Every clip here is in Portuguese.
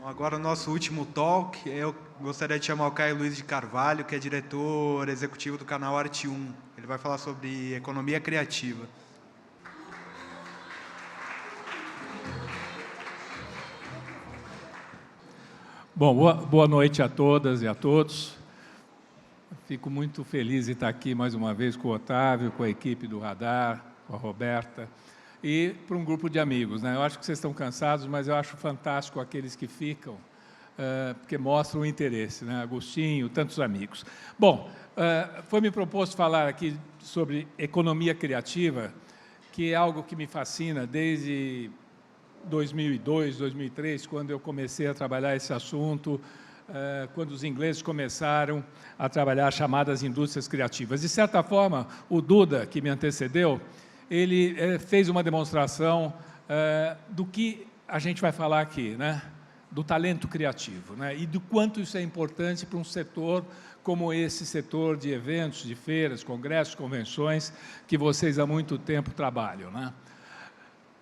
Agora, o nosso último talk, eu gostaria de chamar o Caio Luiz de Carvalho, que é diretor executivo do canal Arte 1. Ele vai falar sobre economia criativa. Bom, boa noite a todas e a todos. Fico muito feliz de estar aqui mais uma vez com o Otávio, com a equipe do Radar, com a Roberta, e para um grupo de amigos, né? Eu acho que vocês estão cansados, mas eu acho fantástico aqueles que ficam, porque mostram o interesse, né? Agostinho, tantos amigos. Bom, foi-me proposto falar aqui sobre economia criativa, que é algo que me fascina desde 2002, 2003, quando eu comecei a trabalhar esse assunto, quando os ingleses começaram a trabalhar as chamadas indústrias criativas. De certa forma, o Duda, que me antecedeu, ele fez uma demonstração do que a gente vai falar aqui, né? Do talento criativo, né? E do quanto isso é importante para um setor como esse setor de eventos, de feiras, congressos, convenções, que vocês há muito tempo trabalham, né?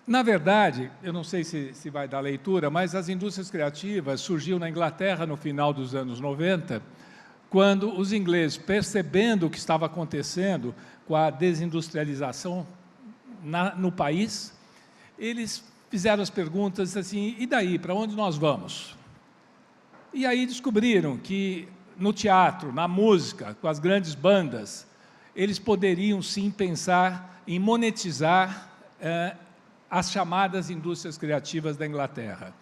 Na verdade, eu não sei se vai dar leitura, mas as indústrias criativas surgiram na Inglaterra no final dos anos 90, quando os ingleses, percebendo o que estava acontecendo com a desindustrialização no país, eles fizeram as perguntas assim, e daí, para onde nós vamos? E aí descobriram que no teatro, na música, com as grandes bandas, eles poderiam sim pensar em monetizar as chamadas indústrias criativas da Inglaterra.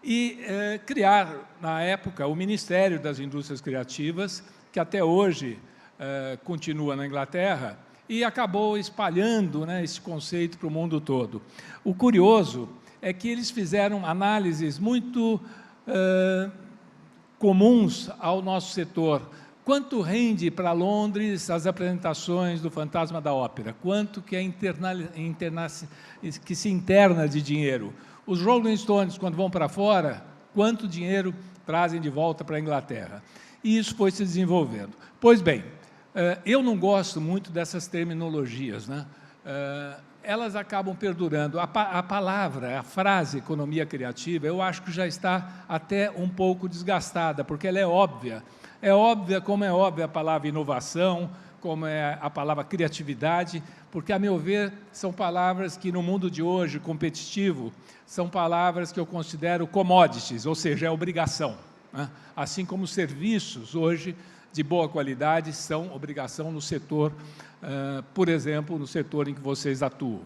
E criar, na época, o Ministério das Indústrias Criativas, que até hoje continua na Inglaterra, e acabou espalhando, né, esse conceito para o mundo todo. O curioso é que eles fizeram análises muito comuns ao nosso setor. Quanto rende para Londres as apresentações do Fantasma da Ópera? Quanto que, que se interna de dinheiro? Os Rolling Stones, quando vão para fora, quanto dinheiro trazem de volta para a Inglaterra? E isso foi se desenvolvendo. Pois bem, eu não gosto muito dessas terminologias, né? Elas acabam perdurando. A palavra, a frase economia criativa, eu acho que já está até um pouco desgastada, porque ela é óbvia. É óbvia como é óbvia a palavra inovação, como é a palavra criatividade, porque, a meu ver, são palavras que, no mundo de hoje, competitivo, são palavras que eu considero commodities, ou seja, é obrigação, né? Assim como os serviços, hoje, de boa qualidade, são obrigação no setor, por exemplo, no setor em que vocês atuam.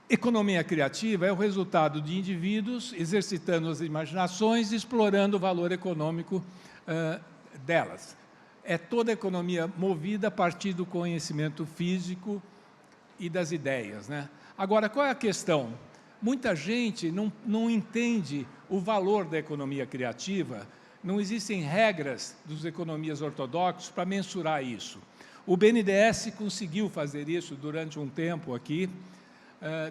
Economia criativa é o resultado de indivíduos exercitando as imaginações e explorando o valor econômico delas. É toda a economia movida a partir do conhecimento físico e das ideias, né? Agora, qual é a questão? Muita gente não entende o valor da economia criativa, não existem regras dos economias ortodoxos para mensurar isso. O BNDES conseguiu fazer isso durante um tempo aqui,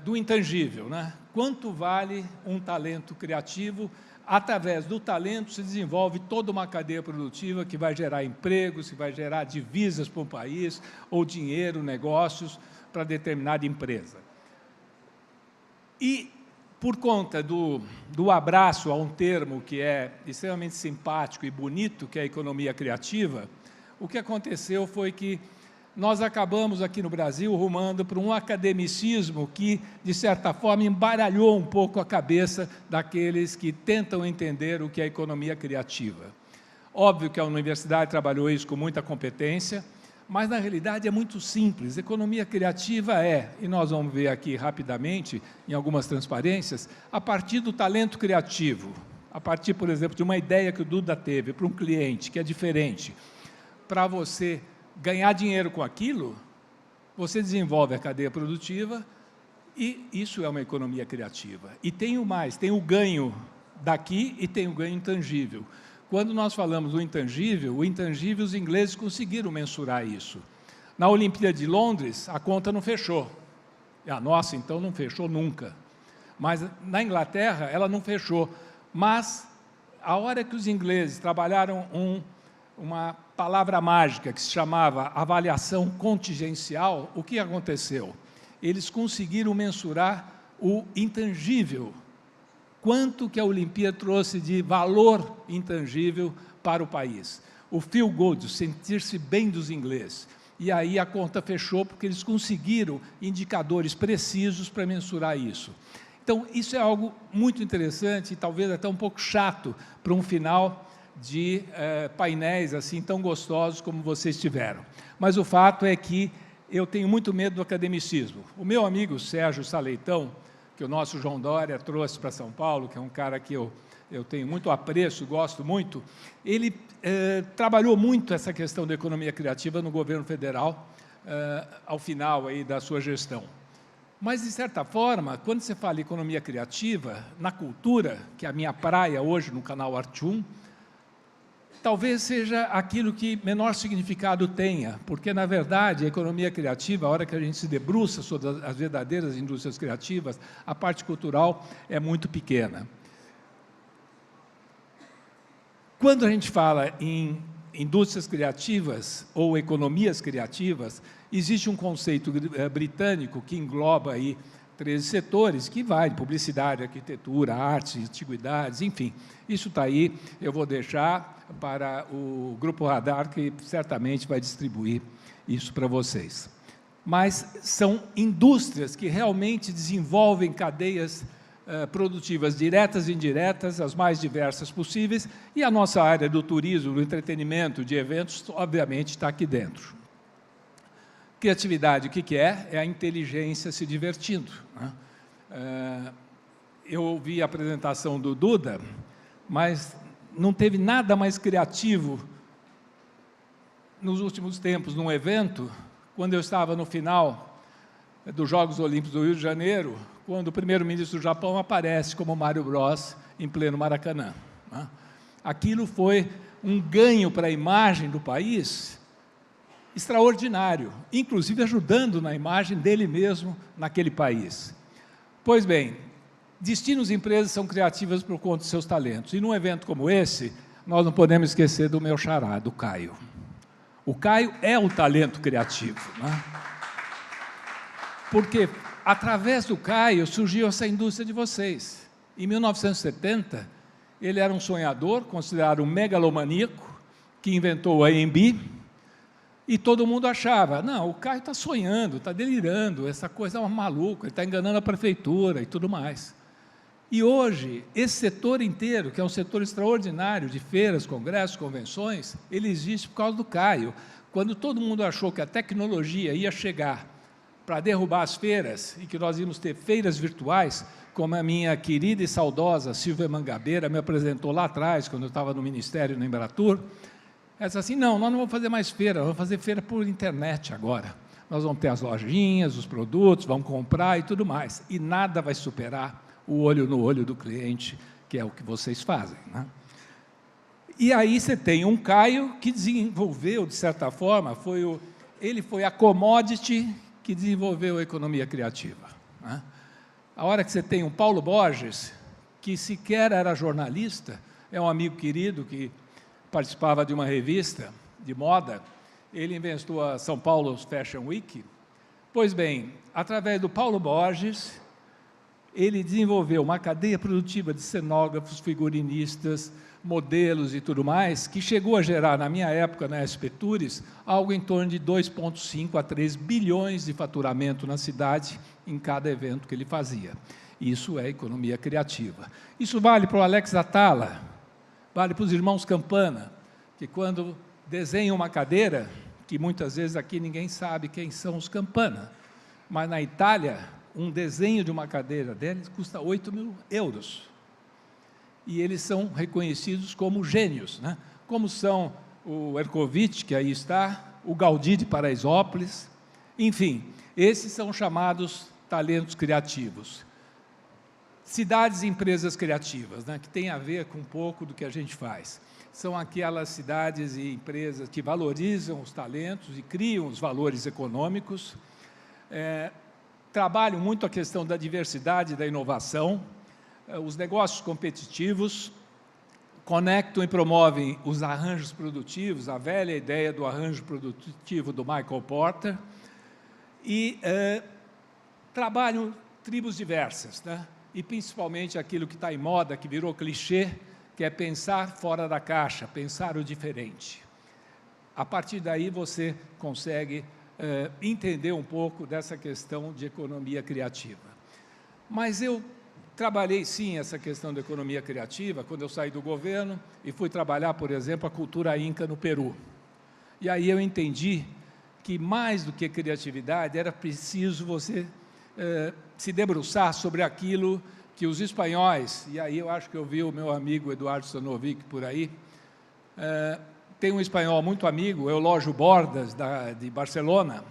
do intangível, né? Quanto vale um talento criativo? Através do talento se desenvolve toda uma cadeia produtiva que vai gerar empregos, que vai gerar divisas para o país, ou dinheiro, negócios para determinada empresa. E, por conta do abraço a um termo que é extremamente simpático e bonito, que é a economia criativa, o que aconteceu foi que nós acabamos aqui no Brasil rumando para um academicismo que, de certa forma, embaralhou um pouco a cabeça daqueles que tentam entender o que é economia criativa. Óbvio que a universidade trabalhou isso com muita competência, mas, na realidade, é muito simples. Economia criativa e nós vamos ver aqui rapidamente, em algumas transparências, a partir do talento criativo, a partir, por exemplo, de uma ideia que o Duda teve para um cliente, que é diferente, para você ganhar dinheiro com aquilo, você desenvolve a cadeia produtiva e isso é uma economia criativa. E tem o mais, tem o ganho daqui e tem o ganho intangível. Quando nós falamos do intangível, o intangível os ingleses conseguiram mensurar isso. Na Olimpíada de Londres, a conta não fechou. A nossa, então, não fechou nunca. Mas na Inglaterra, ela não fechou. Mas, a hora que os ingleses trabalharam uma palavra mágica que se chamava avaliação contingencial, o que aconteceu? Eles conseguiram mensurar o intangível quanto que a Olimpíada trouxe de valor intangível para o país. O feel good, sentir-se bem dos ingleses. E aí a conta fechou, porque eles conseguiram indicadores precisos para mensurar isso. Então, isso é algo muito interessante e talvez até um pouco chato para um final de painéis assim tão gostosos como vocês tiveram. Mas o fato é que eu tenho muito medo do academicismo. O meu amigo Sérgio Saleitão, que o nosso João Dória trouxe para São Paulo, que é um cara que eu tenho muito apreço, gosto muito, ele trabalhou muito essa questão da economia criativa no governo federal, ao final aí da sua gestão. Mas, de certa forma, quando você fala em economia criativa, na cultura, que é a minha praia hoje no canal Arte 1, talvez seja aquilo que menor significado tenha, porque, na verdade, a economia criativa, a hora que a gente se debruça sobre as verdadeiras indústrias criativas, a parte cultural é muito pequena. Quando a gente fala em indústrias criativas ou economias criativas, existe um conceito britânico que engloba aí 13 setores, que vai de publicidade, arquitetura, artes, antiguidades, enfim. Isso está aí, eu vou deixar para o Grupo Radar, que certamente vai distribuir isso para vocês. Mas são indústrias que realmente desenvolvem cadeias produtivas diretas e indiretas, as mais diversas possíveis, e a nossa área do turismo, do entretenimento, de eventos, obviamente, está aqui dentro. Criatividade, o que é? É a inteligência se divertindo, né? Eu ouvi a apresentação do Duda, mas não teve nada mais criativo nos últimos tempos, num evento, quando eu estava no final dos Jogos Olímpicos do Rio de Janeiro, quando o primeiro-ministro do Japão aparece como Mário Bros em pleno Maracanã, né? Aquilo foi um ganho para a imagem do país extraordinário, inclusive ajudando na imagem dele mesmo naquele país. Pois bem, destinos e empresas são criativas por conta dos seus talentos, e num evento como esse, nós não podemos esquecer do meu xará, do Caio. O Caio é o talento criativo, né? Porque, através do Caio, surgiu essa indústria de vocês. Em 1970, ele era um sonhador, considerado um megalomaníaco, que inventou a AMB, e todo mundo achava, não, o Caio está sonhando, está delirando, essa coisa é uma maluca, ele está enganando a prefeitura e tudo mais. E hoje, esse setor inteiro, que é um setor extraordinário de feiras, congressos, convenções, ele existe por causa do Caio. Quando todo mundo achou que a tecnologia ia chegar para derrubar as feiras e que nós íamos ter feiras virtuais, como a minha querida e saudosa Silvia Mangabeira me apresentou lá atrás, quando eu estava no Ministério, no Embratur, ela disse assim, não, nós não vamos fazer mais feira, vamos fazer feira por internet agora. Nós vamos ter as lojinhas, os produtos, vamos comprar e tudo mais. E nada vai superar o olho no olho do cliente, que é o que vocês fazem, né? E aí você tem um Caio que desenvolveu, de certa forma, ele foi a commodity que desenvolveu a economia criativa, né? A hora que você tem um Paulo Borges, que sequer era jornalista, é um amigo querido que participava de uma revista de moda, ele inventou a São Paulo Fashion Week. Pois bem, através do Paulo Borges, ele desenvolveu uma cadeia produtiva de cenógrafos, figurinistas, modelos e tudo mais, que chegou a gerar, na minha época, na SP Tours, algo em torno de 2,5 a 3 bilhões de faturamento na cidade, em cada evento que ele fazia. Isso é economia criativa. Isso vale para o Alex Atala, vale para os irmãos Campana, que quando desenham uma cadeira, que muitas vezes aqui ninguém sabe quem são os Campana, mas na Itália, um desenho de uma cadeira deles custa 8.000 euros. E eles são reconhecidos como gênios, né? Como são o Ercovitch, que aí está, o Gaudí de Paraisópolis, enfim, esses são chamados talentos criativos. Cidades e empresas criativas, né, que tem a ver com um pouco do que a gente faz. São aquelas cidades e empresas que valorizam os talentos e criam os valores econômicos, trabalham muito a questão da diversidade e da inovação, os negócios competitivos, conectam e promovem os arranjos produtivos, a velha ideia do arranjo produtivo do Michael Porter, e trabalham tribos diversas, né? e principalmente aquilo que está em moda, que virou clichê, que é pensar fora da caixa, pensar o diferente. A partir daí você consegue entender um pouco dessa questão de economia criativa. Mas eu trabalhei, sim, essa questão da economia criativa quando eu saí do governo e fui trabalhar, por exemplo, a cultura inca no Peru. E aí eu entendi que, mais do que criatividade, era preciso você se debruçar sobre aquilo que os espanhóis, e aí eu acho que eu vi o meu amigo Eduardo Stanovic por aí, tem um espanhol muito amigo, Eulógio Bordas, de Barcelona,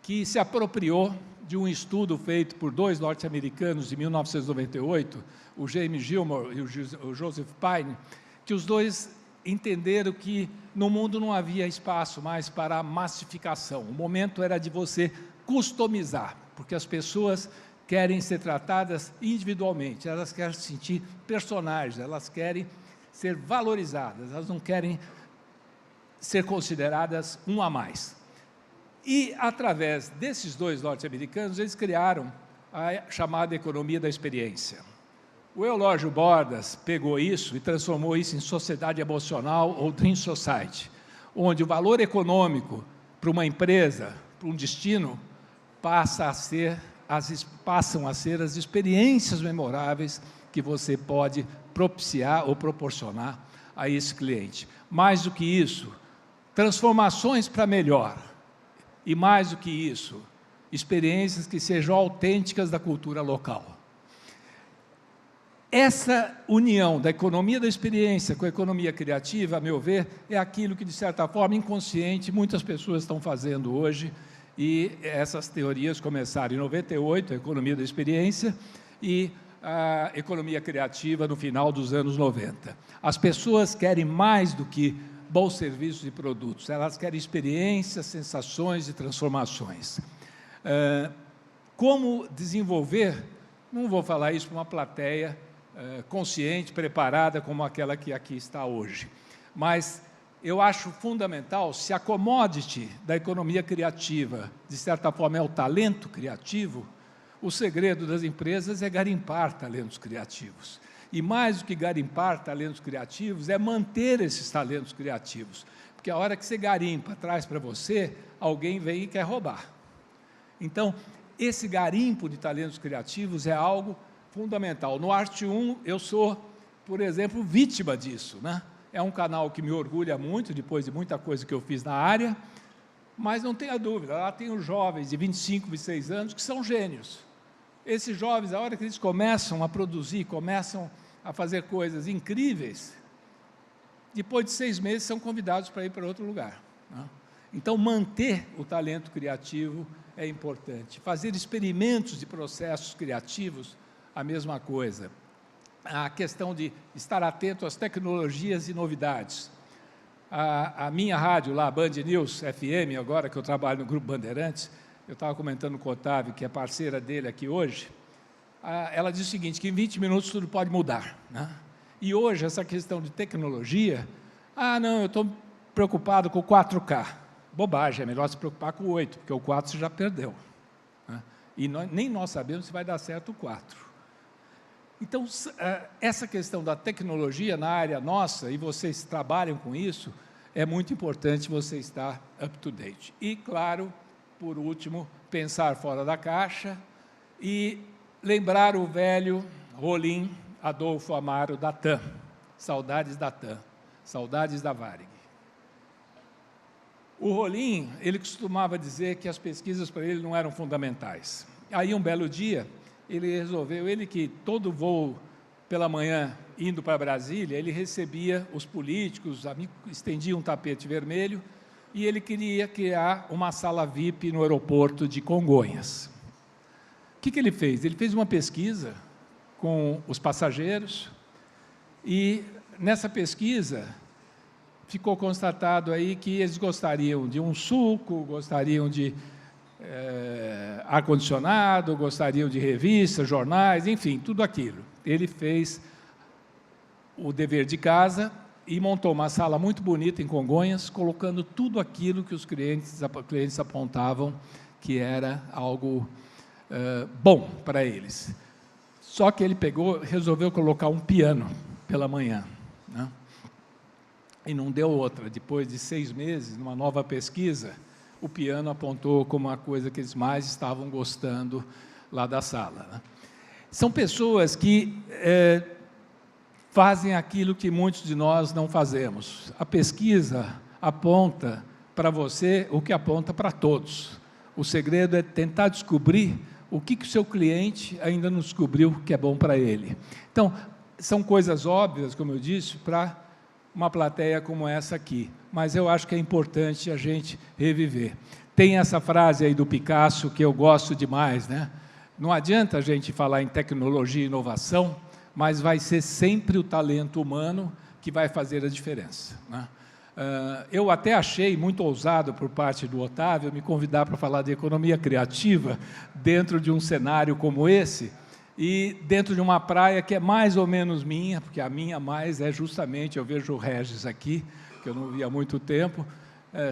que se apropriou de um estudo feito por 2 norte-americanos de 1998, o James Gilmore e o Joseph Pine, que os dois entenderam que no mundo não havia espaço mais para a massificação. O momento era de você customizar, porque as pessoas querem ser tratadas individualmente, elas querem se sentir personagens, elas querem ser valorizadas, elas não querem ser consideradas um a mais. E, através desses 2 norte-americanos, eles criaram a chamada economia da experiência. O Eulógio Bordas pegou isso e transformou isso em sociedade emocional, ou Dream Society, onde o valor econômico para uma empresa, para um destino, passam a ser as experiências memoráveis que você pode propiciar ou proporcionar a esse cliente. Mais do que isso, transformações para melhor. E mais do que isso, experiências que sejam autênticas da cultura local. Essa união da economia da experiência com a economia criativa, a meu ver, é aquilo que, de certa forma, inconsciente, muitas pessoas estão fazendo hoje, e essas teorias começaram em 98, a economia da experiência, e a economia criativa no final dos anos 90. As pessoas querem mais do que bons serviços e produtos, elas querem experiências, sensações e transformações. Como desenvolver, não vou falar isso para uma plateia consciente, preparada, como aquela que aqui está hoje, mas eu acho fundamental, se a commodity da economia criativa, de certa forma, é o talento criativo, o segredo das empresas é garimpar talentos criativos. E mais do que garimpar talentos criativos, é manter esses talentos criativos. Porque a hora que você garimpa, traz para você, alguém vem e quer roubar. Então, esse garimpo de talentos criativos é algo fundamental. No Arte 1, eu sou, por exemplo, vítima disso, né? É um canal que me orgulha muito, depois de muita coisa que eu fiz na área, mas não tenha dúvida, lá tem os jovens de 25, 26 anos que são gênios. Esses jovens, a hora que eles começam a produzir, começam a fazer coisas incríveis, depois de 6 meses são convidados para ir para outro lugar, né? Então, manter o talento criativo é importante. Fazer experimentos de processos criativos, a mesma coisa. A questão de estar atento às tecnologias e novidades. A minha rádio lá, Band News FM, agora que eu trabalho no Grupo Bandeirantes, eu estava comentando com o Otávio, que é parceira dele aqui hoje, ela diz o seguinte, que em 20 minutos tudo pode mudar, né? E hoje, essa questão de tecnologia, não, eu estou preocupado com o 4K. Bobagem, é melhor se preocupar com o 8, porque o 4 você já perdeu, né? E nem nós sabemos se vai dar certo o 4. Então, essa questão da tecnologia na área nossa, e vocês trabalham com isso, é muito importante você estar up to date. E, claro, por último, pensar fora da caixa e lembrar o velho Rolim Adolfo Amaro da TAM. Saudades da TAM, saudades da Varig. O Rolim, ele costumava dizer que as pesquisas para ele não eram fundamentais. Aí, um belo dia, ele resolveu, ele que todo voo pela manhã, indo para Brasília, ele recebia os políticos, estendia um tapete vermelho, e ele queria criar uma sala VIP no aeroporto de Congonhas. O que ele fez? Ele fez uma pesquisa com os passageiros, e nessa pesquisa ficou constatado aí que eles gostariam de um suco, gostariam de ar-condicionado, gostariam de revistas, jornais, enfim, tudo aquilo. Ele fez o dever de casa e montou uma sala muito bonita em Congonhas, colocando tudo aquilo que os clientes apontavam que era algo bom para eles. Só que ele resolveu colocar um piano pela manhã, né? E não deu outra. Depois de 6 meses, numa nova pesquisa, o piano apontou como a coisa que eles mais estavam gostando lá da sala, né? São pessoas que fazem aquilo que muitos de nós não fazemos. A pesquisa aponta para você o que aponta para todos. O segredo é tentar descobrir o que o seu cliente ainda não descobriu que é bom para ele. Então, são coisas óbvias, como eu disse, para uma plateia como essa aqui, mas eu acho que é importante a gente reviver. Tem essa frase aí do Picasso que eu gosto demais, né? Não adianta a gente falar em tecnologia e inovação, mas vai ser sempre o talento humano que vai fazer a diferença, né? Eu até achei muito ousado por parte do Otávio me convidar para falar de economia criativa dentro de um cenário como esse e dentro de uma praia que é mais ou menos minha, porque a minha mais é justamente, eu vejo o Regis aqui, que eu não via há muito tempo,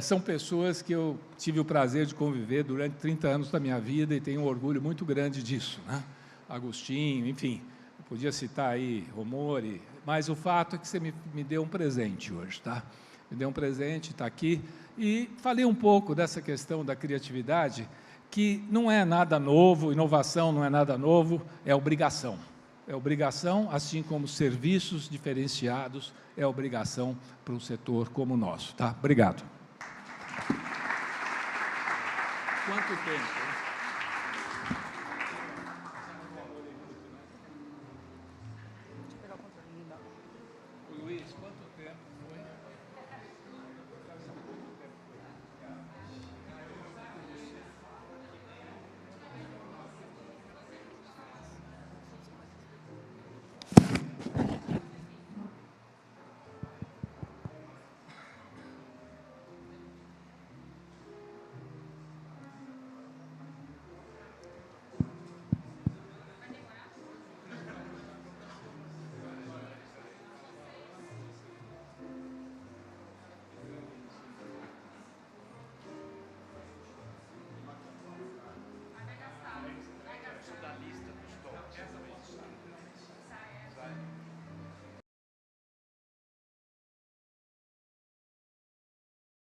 são pessoas que eu tive o prazer de conviver durante 30 anos da minha vida e tenho um orgulho muito grande disso, né? Agostinho, enfim, podia citar aí Romori, mas o fato é que você me deu um presente hoje, tá? Me deu um presente, está aqui, e falei um pouco dessa questão da criatividade, que não é nada novo, inovação não é nada novo, é obrigação. É obrigação, assim como serviços diferenciados, é obrigação para um setor como o nosso, tá? Obrigado. Quanto tempo? Luiz, quanto tempo foi?